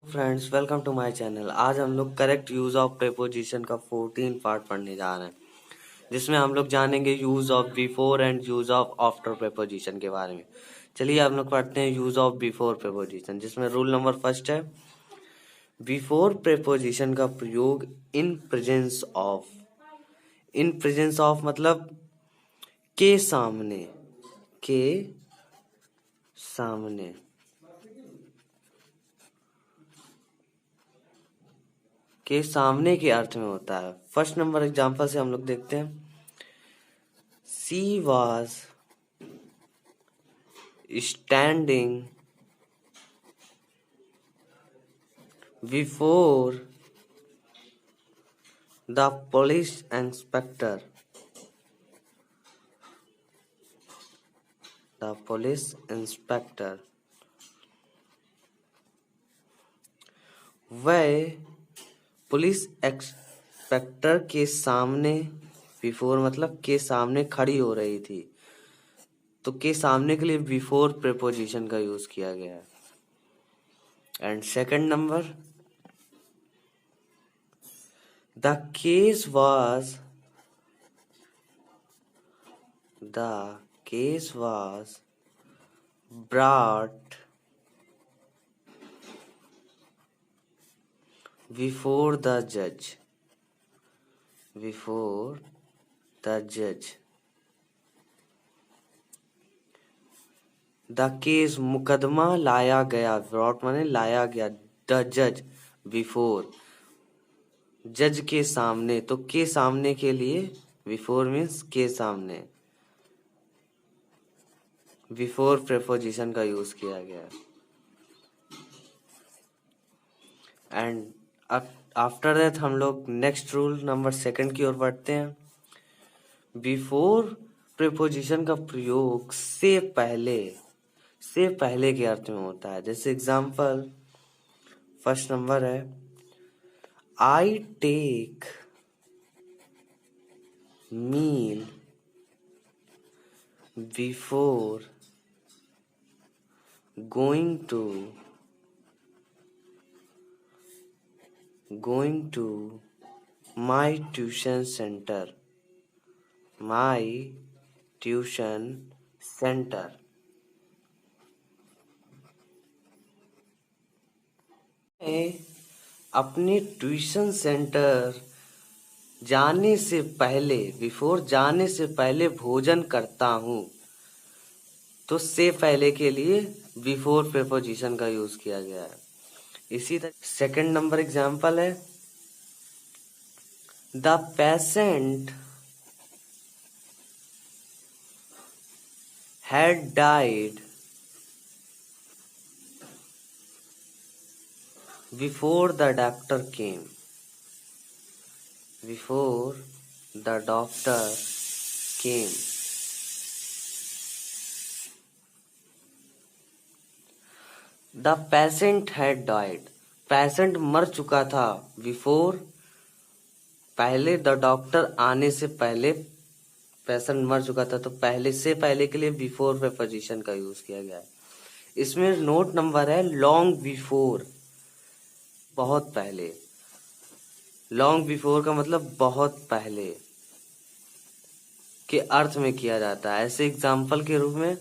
Friends, welcome to my channel. आज हम लोग करेक्ट यूज ऑफ प्रीपोजिशन का 14 पार्ट पढ़ने जा रहे हैं, जिसमें हम लोग जानेंगे use of before and use of after preposition के बारे में। चलिए हम लोग पढ़ते हैं यूज ऑफ बिफोर प्रीपोजिशन, जिसमें रूल नंबर फर्स्ट है बिफोर प्रीपोजिशन का प्रयोग in presence of. In presence of मतलब के सामने, के सामने। के सामने के अर्थ में होता है। फर्स्ट नंबर एग्जांपल से हम लोग देखते हैं। She was standing before the police inspector. The police inspector. वह पुलिस इंस्पेक्टर के सामने, बिफोर मतलब के सामने खड़ी हो रही थी, तो के सामने के लिए बिफोर प्रीपोजिशन का यूज किया गया है। And second number, the case was brought before the judge. The case मुकदमा लाया गया, brought माने लाया गया, द जज बिफोर जज के सामने, तो के सामने के लिए बिफोर मीन्स के सामने, बिफोर प्रीपोजिशन का यूज किया गया। एंड आफ्टर दैट हम लोग नेक्स्ट रूल नंबर सेकंड की ओर बढ़ते हैं। बिफोर प्रीपोजिशन का प्रयोग से पहले के अर्थ में होता है। जैसे एग्जांपल फर्स्ट नंबर है, I take meal before going to my tuition center. मैं अपने ट्यूशन सेंटर जाने से पहले, बिफोर जाने से पहले भोजन करता हूँ, तो से पहले के लिए बिफोर प्रीपोजिशन का यूज किया गया है। इसी तरह सेकंड नंबर एग्जांपल है, the patient had died before the doctor came. The patient had died. Patient मर चुका था, बिफोर पहले, द डॉक्टर आने से पहले पेशेंट मर चुका था, तो पहले से पहले के लिए बिफोर प्रीपोजिशन का यूज किया गया है। इसमें नोट नंबर है लॉन्ग बिफोर, बहुत पहले। लॉन्ग बिफोर का मतलब बहुत पहले के अर्थ में किया जाता है। ऐसे एग्जाम्पल के रूप में,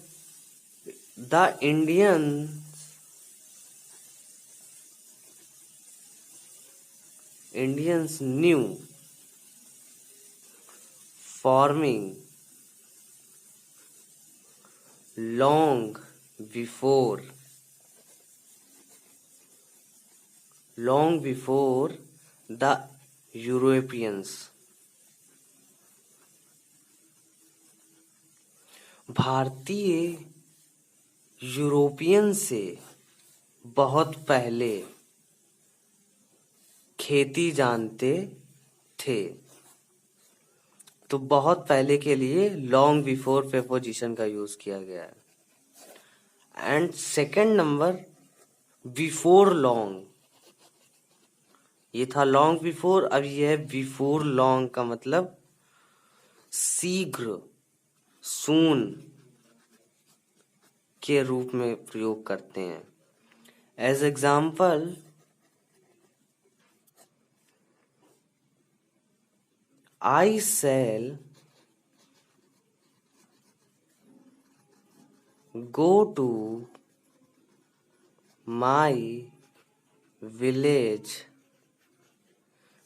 the Indians new forming long before the Europeans. भारतीय यूरोपियन से बहुत पहले खेती जानते थे, तो बहुत पहले के लिए लॉन्ग बिफोर प्रीपोजिशन का यूज किया गया है। And second number, before long, ये था लॉन्ग बिफोर, अब ये है बिफोर लॉन्ग का मतलब शीघ्र, सून के रूप में प्रयोग करते हैं। As example, I shall go to my village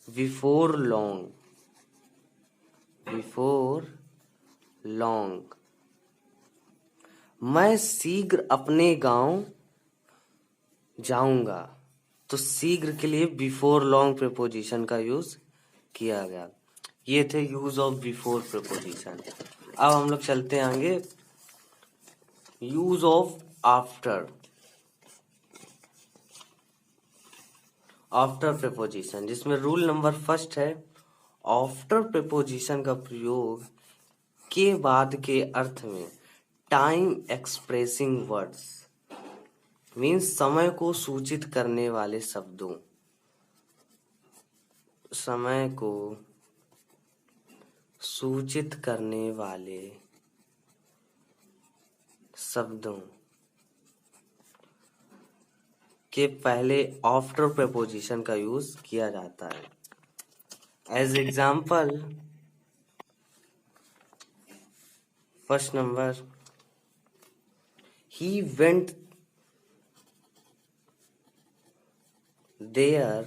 before long. Before long. मैं शीघ्र अपने गांव जाऊंगा। तो शीघ्र के लिए बिफोर लॉन्ग प्रीपोजिशन का यूज किया गया। ये थे यूज ऑफ बिफोर प्रीपोजिशन। अब हम लोग चलते हैं आगे, use of after. After preposition, जिसमें रूल नंबर फर्स्ट है, आफ्टर प्रीपोजिशन का प्रयोग के बाद के अर्थ में टाइम एक्सप्रेसिंग वर्ड्स मीन्स समय को सूचित करने वाले शब्दों, समय को सूचित करने वाले शब्दों के पहले आफ्टर प्रीपोजिशन का यूज किया जाता है। As example, first number, he went there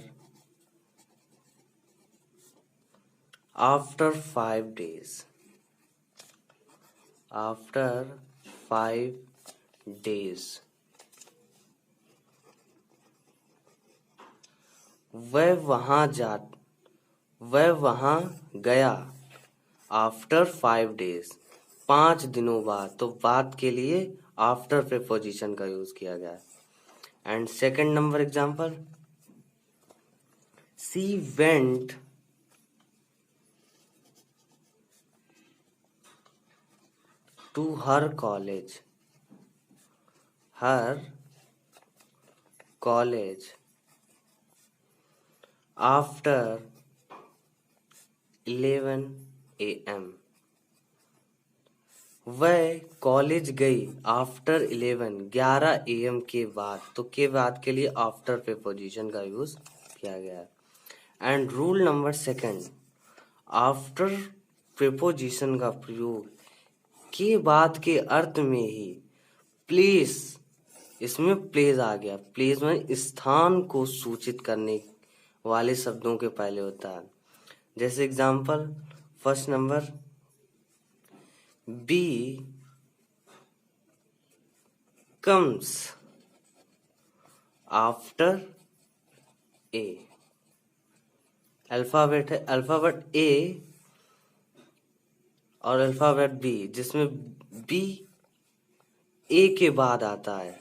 after 5 days. After 5 days. वह वहां गया आफ्टर 5 days, 5 दिनों बाद। तो बाद के लिए आफ्टर प्रीपोजिशन का यूज किया गया है। And second number example, she went to her college after 11 AM। वह कॉलेज गई आफ्टर 11 AM के बाद। तो के बाद के लिए आफ्टर प्रीपोजिशन का यूज किया गया है। And rule number second, after preposition का प्रयोग के बाद के अर्थ में ही प्लेस, इसमें प्लेस आ गया। प्लेस में स्थान को सूचित करने वाले शब्दों के पहले होता है। जैसे example, first number, B comes after A। Alphabet है, अल्फाबेट A और अल्फाबेट B, जिसमें B A के बाद आता है।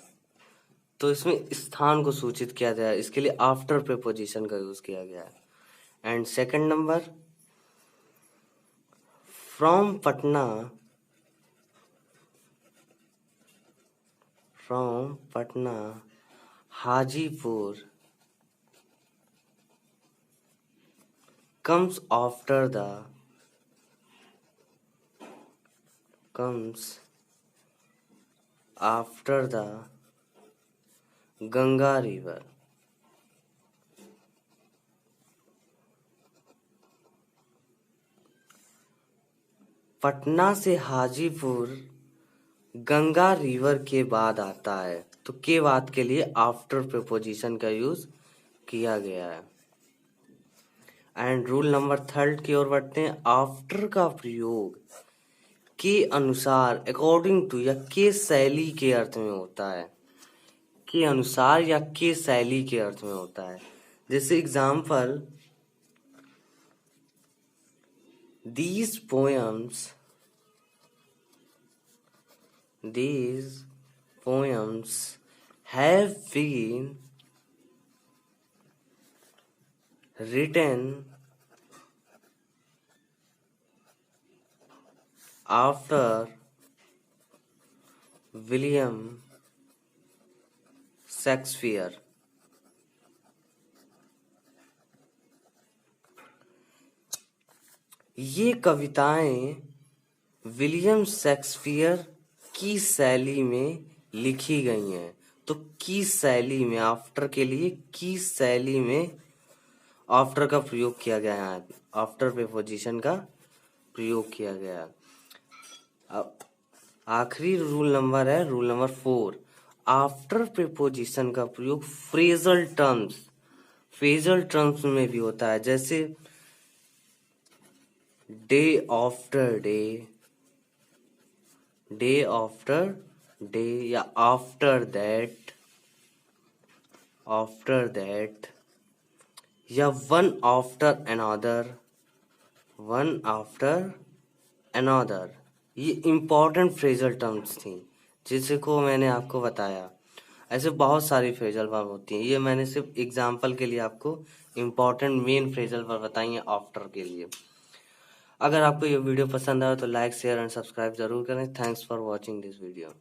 तो इसमें स्थान को सूचित किया गया है, इसके लिए आफ्टर प्रीपोजिशन का यूज किया गया है। And second number, from Patna Hajipur comes after the Ganga river. Patna से हाजीपुर गंगा रिवर के बाद आता है। तो के बाद के लिए आफ्टर प्रीपोजिशन का यूज किया गया है। एंड रूल नंबर थर्ड की ओर बढ़ते हैं। आफ्टर का प्रयोग के अनुसार, अकॉर्डिंग टू या के शैली के अर्थ में होता है। के अनुसार या के शैली के अर्थ में होता है। जैसे example, these poems have been written after William Shakespeare। ये कविताएं विलियम शेक्सपियर की शैली में लिखी गई हैं। तो की शैली में, आफ्टर के लिए की शैली में आफ्टर का प्रयोग किया गया है, आफ्टर प्रीपोजिशन का प्रयोग किया गया। अब आखिरी रूल नंबर है रूल नंबर 4, आफ्टर प्रीपोजिशन का प्रयोग फ्रेजल टर्म्स में भी होता है, जैसे डे आफ्टर डे या आफ्टर दैट या वन आफ्टर अनदर। ये इम्पोर्टेंट फ्रेजल टर्म्स थी जिसको मैंने आपको बताया। ऐसे बहुत सारी फ्रेजल वर्ब होती हैं, ये मैंने सिर्फ एग्जाम्पल के लिए आपको इम्पोर्टेंट मेन फ्रेजल वर्ब बताई हैं आफ्टर के लिए। अगर आपको ये वीडियो पसंद आया तो लाइक शेयर एंड सब्सक्राइब जरूर करें। Thanks for watching this video.